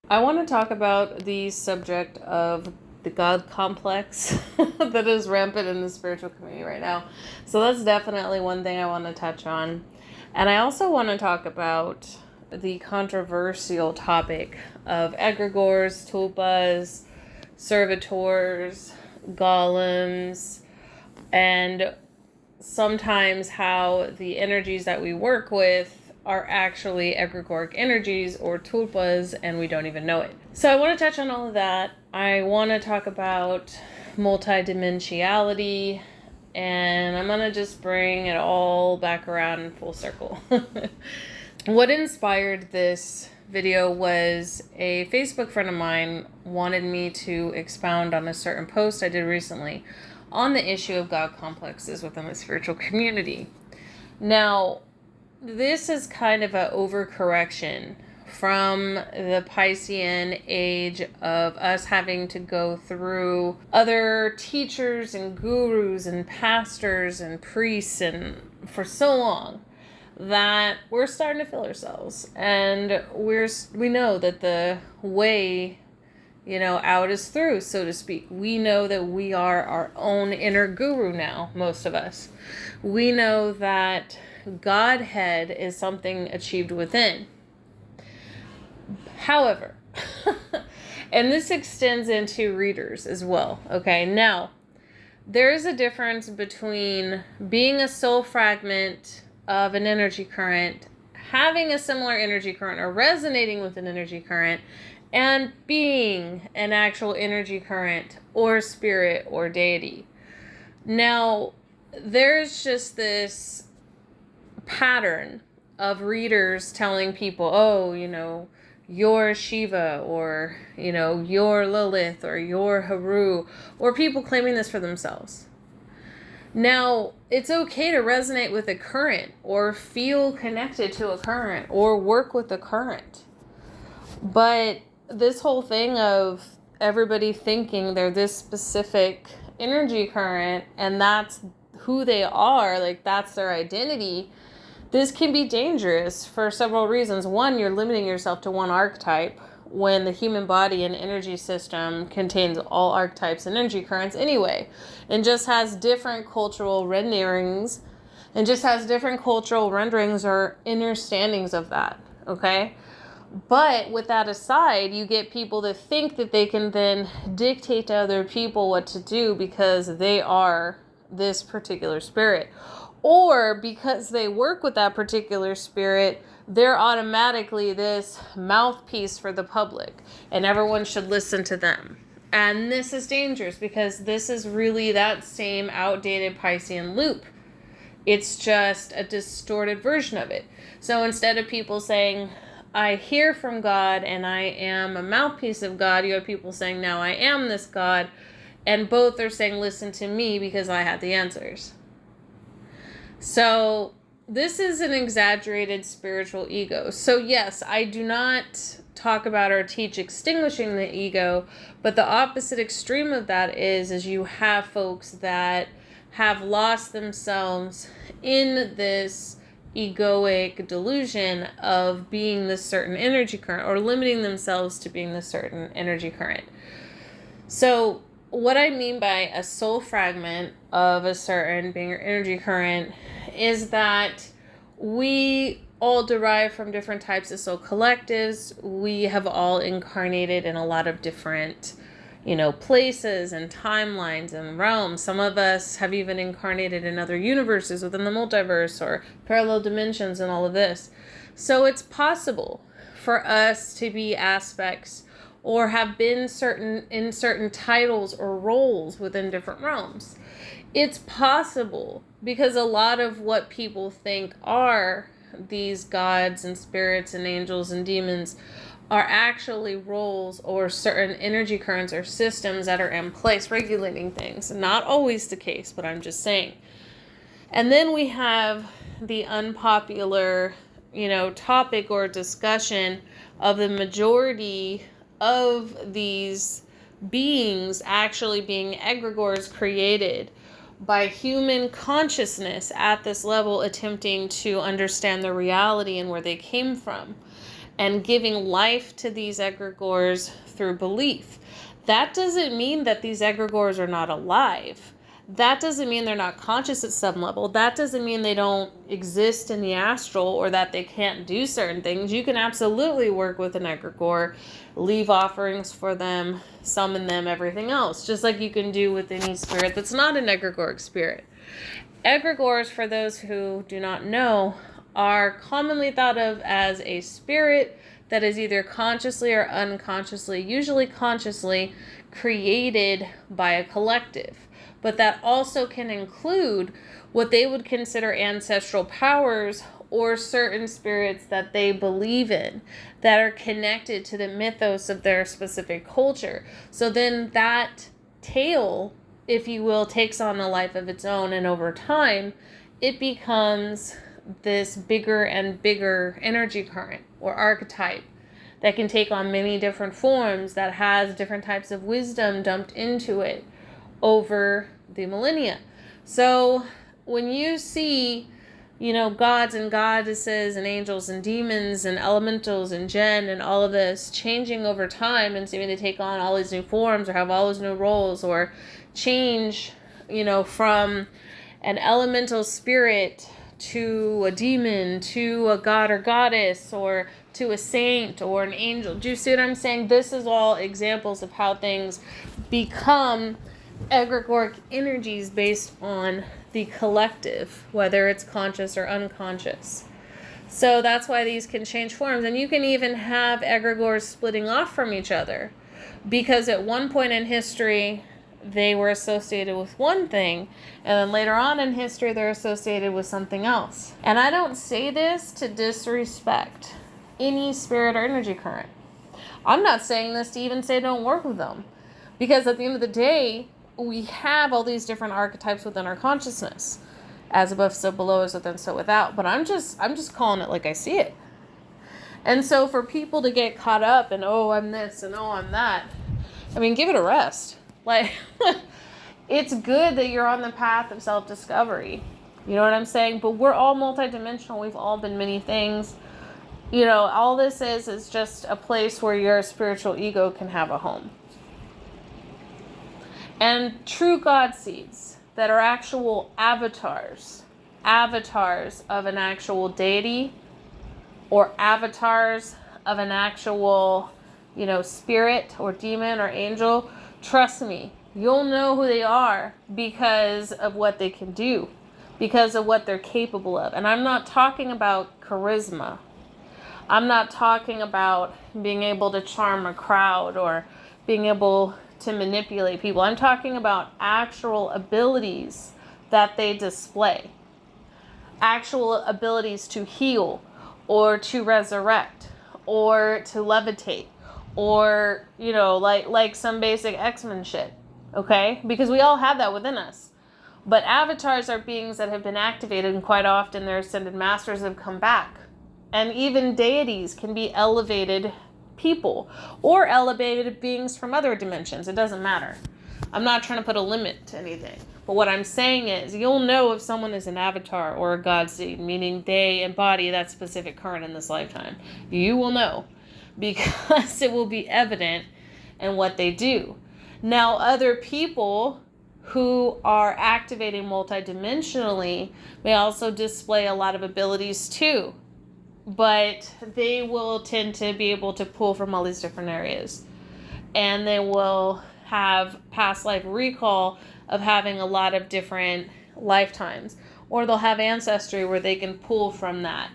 I want to talk about the subject of the God complex that is rampant in the spiritual community right now. So that's definitely one thing I want to touch on. And I also want to talk about the controversial topic of egregores, tulpas, servitors, golems, and sometimes how the energies that we work with are actually egregoric energies or tulpas, and we don't even know it. So I want to touch on all of that. I want to talk about multidimensionality, and I'm going to just bring it all back around in full circle. What inspired this video was a Facebook friend of mine wanted me to expound on a certain post I did recently on the issue of God complexes within the spiritual community. Now, this is kind of an overcorrection from the Piscean age of us having to go through other teachers and gurus and pastors and priests and for so long that we're starting to feel ourselves, and we know that the way out is through, so to speak. We know that we are our own inner guru now, most of us. We know that Godhead is something achieved within. However, and this extends into readers as well, okay? Now, there is a difference between being a soul fragment of an energy current, having a similar energy current or resonating with an energy current, and being an actual energy current or spirit or deity. Now, there's just this pattern of readers telling people, oh, you're Shiva, or, you're Lilith, or you're Haru, or people claiming this for themselves. Now, it's okay to resonate with a current or feel connected to a current or work with a current. But this whole thing of everybody thinking they're this specific energy current and that's who they are, like that's their identity, this can be dangerous for several reasons. One, you're limiting yourself to one archetype when the human body and energy system contains all archetypes and energy currents anyway, and just has different cultural renderings or understandings of that, okay? But with that aside, you get people that think that they can then dictate to other people what to do because they are this particular spirit. Or because they work with that particular spirit, they're automatically this mouthpiece for the public, and everyone should listen to them. And this is dangerous because this is really that same outdated Piscean loop. It's just a distorted version of it. So instead of people saying, I hear from God and I am a mouthpiece of God, you have people saying, now I am this God. And both are saying, listen to me because I have the answers. So this is an exaggerated spiritual ego. So yes, I do not talk about or teach extinguishing the ego, but the opposite extreme of that is you have folks that have lost themselves in this egoic delusion of being this certain energy current or limiting themselves to being this certain energy current. So what I mean by a soul fragment of a certain being or energy current is that we all derive from different types of soul collectives. We have all incarnated in a lot of different, places and timelines and realms. Some of us have even incarnated in other universes within the multiverse or parallel dimensions and all of this. So it's possible for us to be aspects or have been in certain titles or roles within different realms. It's possible because a lot of what people think are these gods and spirits and angels and demons are actually roles or certain energy currents or systems that are in place regulating things. Not always the case, but I'm just saying. And then we have the unpopular, topic or discussion of the majority of these beings actually being egregores created by human consciousness at this level, attempting to understand the reality and where they came from. and giving life to these egregores through belief. That doesn't mean that these egregores are not alive. That doesn't mean they're not conscious at some level. That doesn't mean they don't exist in the astral or that they can't do certain things. You can absolutely work with an egregore, leave offerings for them, summon them, everything else, just like you can do with any spirit that's not an egregoric spirit. Egregores, for those who do not know, are commonly thought of as a spirit that is either consciously or unconsciously, usually consciously, created by a collective. But that also can include what they would consider ancestral powers or certain spirits that they believe in that are connected to the mythos of their specific culture. So then that tale, if you will, takes on a life of its own, and over time it becomes this bigger and bigger energy current or archetype that can take on many different forms, that has different types of wisdom dumped into it over the millennia. So when you see, gods and goddesses and angels and demons and elementals and Jinn and all of this changing over time and seeming to take on all these new forms or have all these new roles or change, from an elemental spirit to a demon, to a god or goddess, or to a saint or an angel. Do you see what I'm saying? This is all examples of how things become egregoric energies based on the collective, whether it's conscious or unconscious. So that's why these can change forms. And you can even have egregores splitting off from each other, because at one point in history they were associated with one thing, and then later on in history they're associated with something else. And I don't say this to disrespect any spirit or energy current. I'm not saying this to even say don't work with them, because at the end of the day, we have all these different archetypes within our consciousness. As above, so below, as within, so without. But I'm just calling it like I see it. And so for people to get caught up in, oh, I'm this and oh, I'm that, I mean, give it a rest. Like, it's good that you're on the path of self-discovery. You know what I'm saying? But we're all multidimensional. We've all been many things. All this is just a place where your spiritual ego can have a home. And true God seeds that are actual avatars of an actual deity, or avatars of an actual, spirit or demon or angel, trust me, you'll know who they are because of what they can do, because of what they're capable of. And I'm not talking about charisma. I'm not talking about being able to charm a crowd or being able to manipulate people. I'm talking about actual abilities that they display. Actual abilities to heal or to resurrect or to levitate or, like some basic X-Men shit. Okay? Because we all have that within us. But avatars are beings that have been activated, and quite often their ascended masters have come back. And even deities can be elevated people or elevated beings from other dimensions. It doesn't matter. I'm not trying to put a limit to anything. But what I'm saying is, you'll know if someone is an avatar or a god seed, meaning they embody that specific current in this lifetime. You will know, because it will be evident in what they do. Now, other people who are activating multidimensionally may also display a lot of abilities too. But they will tend to be able to pull from all these different areas. And they will have past life recall of having a lot of different lifetimes. Or they'll have ancestry where they can pull from that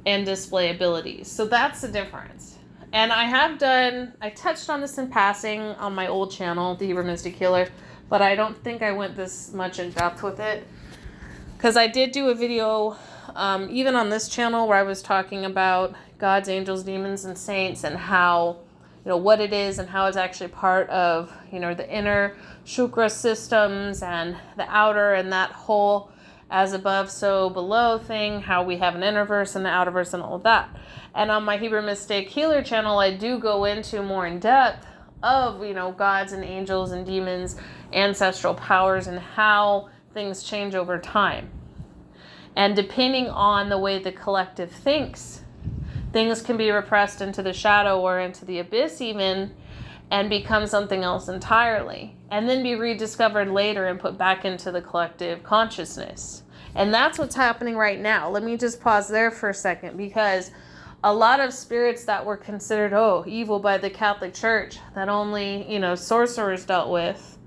and display abilities. So that's the difference. And I touched on this in passing on my old channel, The Hebrew Mystic Healer, but I don't think I went this much in depth with it. Because I did do a video even on this channel where I was talking about gods, angels, demons, and saints, and how, what it is and how it's actually part of, the inner chakra systems and the outer, and that whole as above, so below thing, how we have an inner verse and the outer verse and all of that. And on my Hebrew Mystic Healer channel, I do go into more in depth of, gods and angels and demons, ancestral powers, and how things change over time. And depending on the way the collective thinks, Things can be repressed into the shadow or into the abyss even, and become something else entirely, and then be rediscovered later and put back into the collective consciousness. And that's what's happening right now. Let me just pause there for a second, because a lot of spirits that were considered, evil by the Catholic Church, that only, sorcerers dealt with,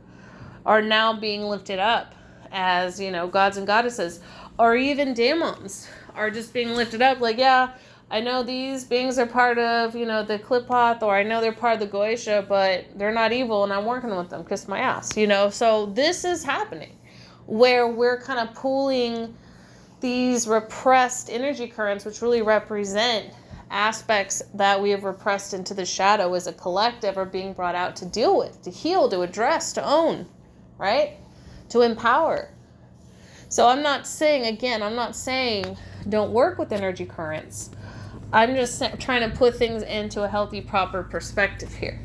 are now being lifted up as, gods and goddesses, or even demons are just being lifted up. Like, yeah, I know these beings are part of, the Klippoth, or I know they're part of the Goetia, but they're not evil and I'm working with them. Kiss my ass, So this is happening where we're kind of pulling these repressed energy currents, which really represent aspects that we have repressed into the shadow as a collective, are being brought out to deal with, to heal, to address, to own, right? To empower. So I'm not saying don't work with energy currents. I'm just trying to put things into a healthy, proper perspective here.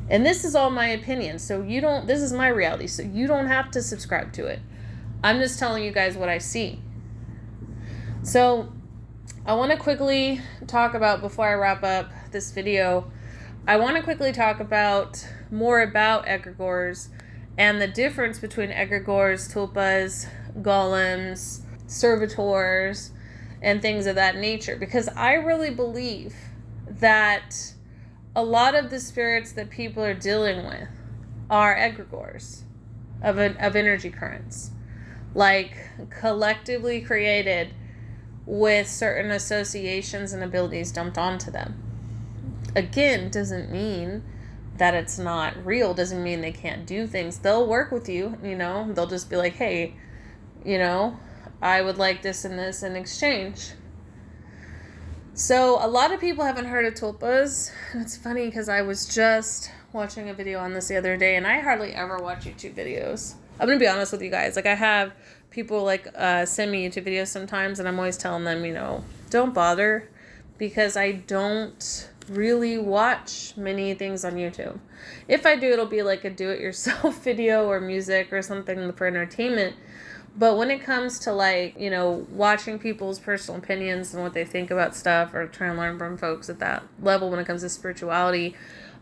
And this is all my opinion. So this is my reality. So you don't have to subscribe to it. I'm just telling you guys what I see. So I want to quickly talk about, before I wrap up this video, I want to quickly talk more about egregores and the difference between egregores, tulpas, golems, servitors, and things of that nature. Because I really believe that a lot of the spirits that people are dealing with are egregores of energy currents, like collectively created with certain associations and abilities dumped onto them. Again, doesn't mean that it's not real, doesn't mean they can't do things. They'll work with you, they'll just be like, hey, I would like this and this in exchange. So a lot of people haven't heard of tulpas. It's funny because I was just watching a video on this the other day, and I hardly ever watch YouTube videos. I'm going to be honest with you guys. Like, I have people send me YouTube videos sometimes, and I'm always telling them, don't bother, because I don't really watch many things on YouTube. If I do, it'll be like a do-it-yourself video or music or something for entertainment. But when it comes to watching people's personal opinions and what they think about stuff, or trying to learn from folks at that level when it comes to spirituality,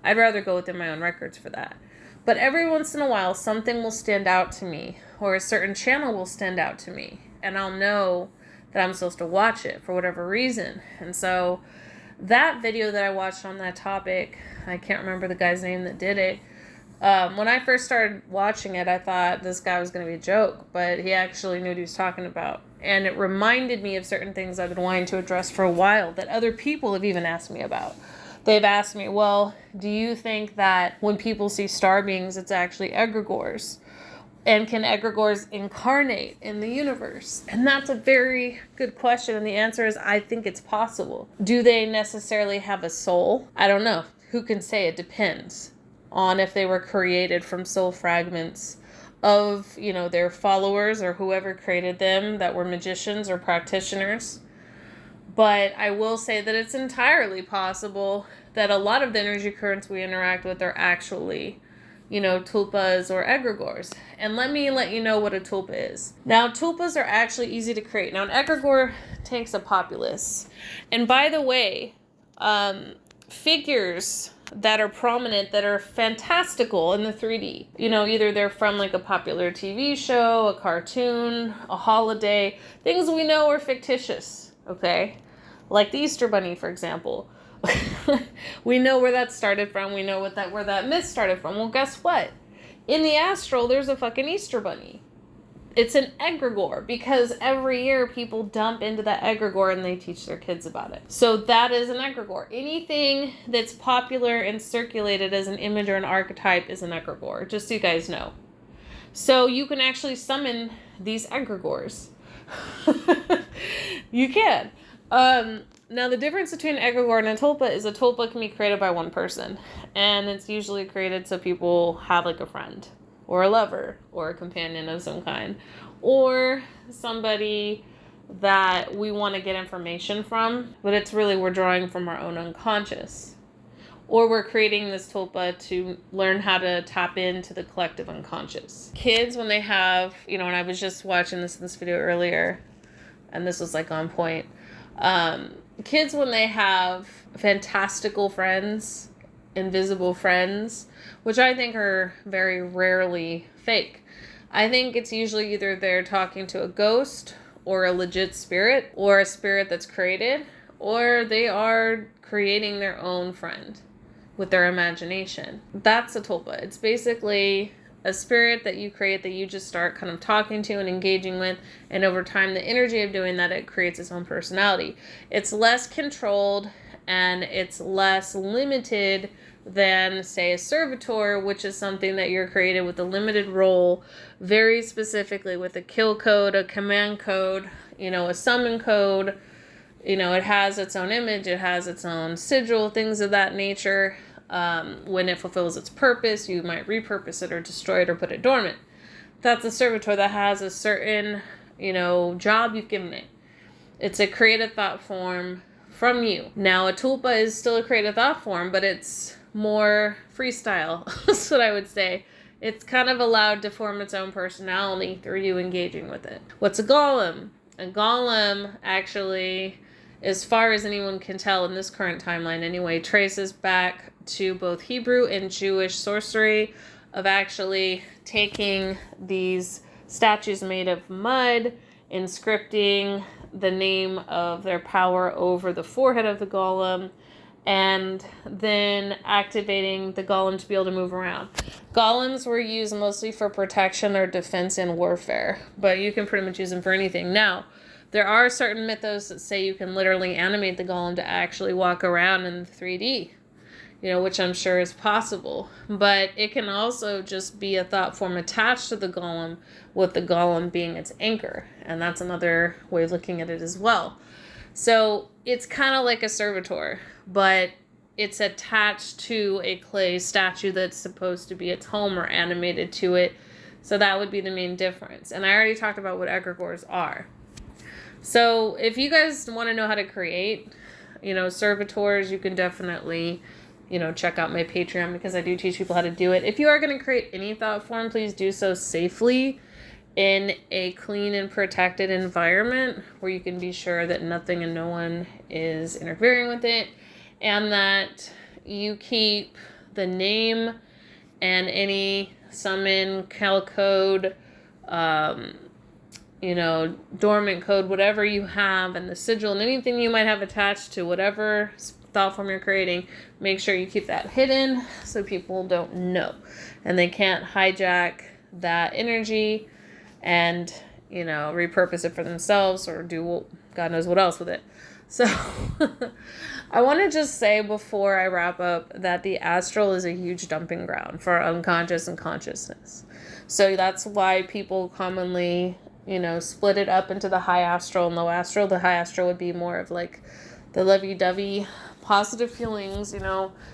I'd rather go within my own records for that. But every once in a while, something will stand out to me, or a certain channel will stand out to me, and I'll know that I'm supposed to watch it for whatever reason. And so that video that I watched on that topic, I can't remember the guy's name that did it. When I first started watching it, I thought this guy was going to be a joke, but he actually knew what he was talking about. And it reminded me of certain things I've been wanting to address for a while that other people have even asked me about. They've asked me, well, do you think that when people see star beings, it's actually egregores? And can egregores incarnate in the universe? And that's a very good question. And the answer is, I think it's possible. Do they necessarily have a soul? I don't know. Who can say? It depends on if they were created from soul fragments of, their followers or whoever created them that were magicians or practitioners. But I will say that it's entirely possible that a lot of the energy currents we interact with are actually, tulpas or egregores. And let me let you know what a tulpa is. Now, tulpas are actually easy to create. Now, an egregore takes a populace. And by the way, figures that are prominent, that are fantastical in the 3D, either they're from a popular TV show, a cartoon, a holiday, things we know are fictitious, okay? Like the Easter Bunny, for example. We know where that started from. We know where that myth started from. Well, guess what? In the astral, there's a fucking Easter Bunny. It's an egregore, because every year people dump into that egregore and they teach their kids about it. So that is an egregore. Anything that's popular and circulated as an image or an archetype is an egregore, just so you guys know. So you can actually summon these egregores. You can. Now, the difference between an egregore and a tulpa is a tulpa can be created by one person. And it's usually created so people have a friend, or a lover, or a companion of some kind, or somebody that we want to get information from, but it's really we're drawing from our own unconscious. Or we're creating this tulpa to learn how to tap into the collective unconscious. Kids, when they have, and I was just watching this video earlier, and this was on point. Kids, when they have fantastical friends, invisible friends, which I think are very rarely fake. I think it's usually either they're talking to a ghost or a legit spirit or a spirit that's created, or they are creating their own friend with their imagination. That's a tulpa. It's basically a spirit that you create that you just start kind of talking to and engaging with, and over time the energy of doing that, it creates its own personality. It's less controlled and it's less limited than, say, a servitor, which is something that you're created with a limited role, very specifically with a kill code, a command code, a summon code. It has its own image, it has its own sigil, things of that nature. When it fulfills its purpose, you might repurpose it or destroy it or put it dormant. That's a servitor that has a certain, job you've given it. It's a creative thought form from you. Now, a tulpa is still a creative thought form, but it's more freestyle. That's what I would say. It's kind of allowed to form its own personality through you engaging with it. What's a golem? A golem, actually, as far as anyone can tell in this current timeline anyway, traces back to both Hebrew and Jewish sorcery of actually taking these statues made of mud, inscripting the name of their power over the forehead of the golem, and then activating the golem to be able to move around. Golems were used mostly for protection or defense in warfare, but you can pretty much use them for anything. Now, there are certain mythos that say you can literally animate the golem to actually walk around in 3D, which I'm sure is possible. But it can also just be a thought form attached to the golem, with the golem being its anchor. And that's another way of looking at it as well. So it's kind of like a servitor, but it's attached to a clay statue that's supposed to be its home or animated to it. So that would be the main difference. And I already talked about what egregores are. So if you guys want to know how to create, servitors, you can definitely, check out my Patreon, because I do teach people how to do it. If you are going to create any thought form, please do so safely in a clean and protected environment where you can be sure that nothing and no one is interfering with it, and that you keep the name and any summon, cal code, dormant code, whatever you have, and the sigil and anything you might have attached to whatever thought form you're creating, make sure you keep that hidden so people don't know and they can't hijack that energy and, repurpose it for themselves or do God knows what else with it. So I want to just say before I wrap up that the astral is a huge dumping ground for unconscious and consciousness. So that's why people commonly, split it up into the high astral and low astral. The high astral would be more of like the lovey-dovey positive feelings,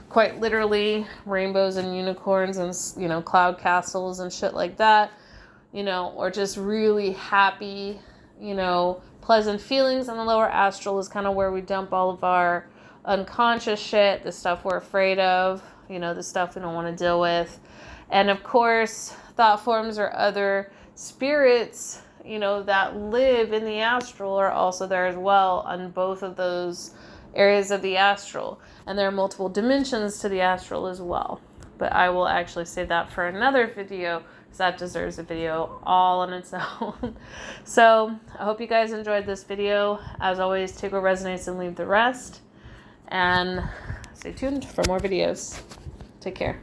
quite literally rainbows and unicorns and, cloud castles and shit like that, or just really happy, pleasant feelings. And the lower astral is kind of where we dump all of our unconscious shit, the stuff we're afraid of, the stuff we don't want to deal with. And of course, thought forms or other spirits, that live in the astral are also there as well on both of those areas of the astral. And there are multiple dimensions to the astral as well. But I will actually save that for another video, because that deserves a video all on its own. So I hope you guys enjoyed this video. As always, take what resonates and leave the rest. And stay tuned for more videos. Take care.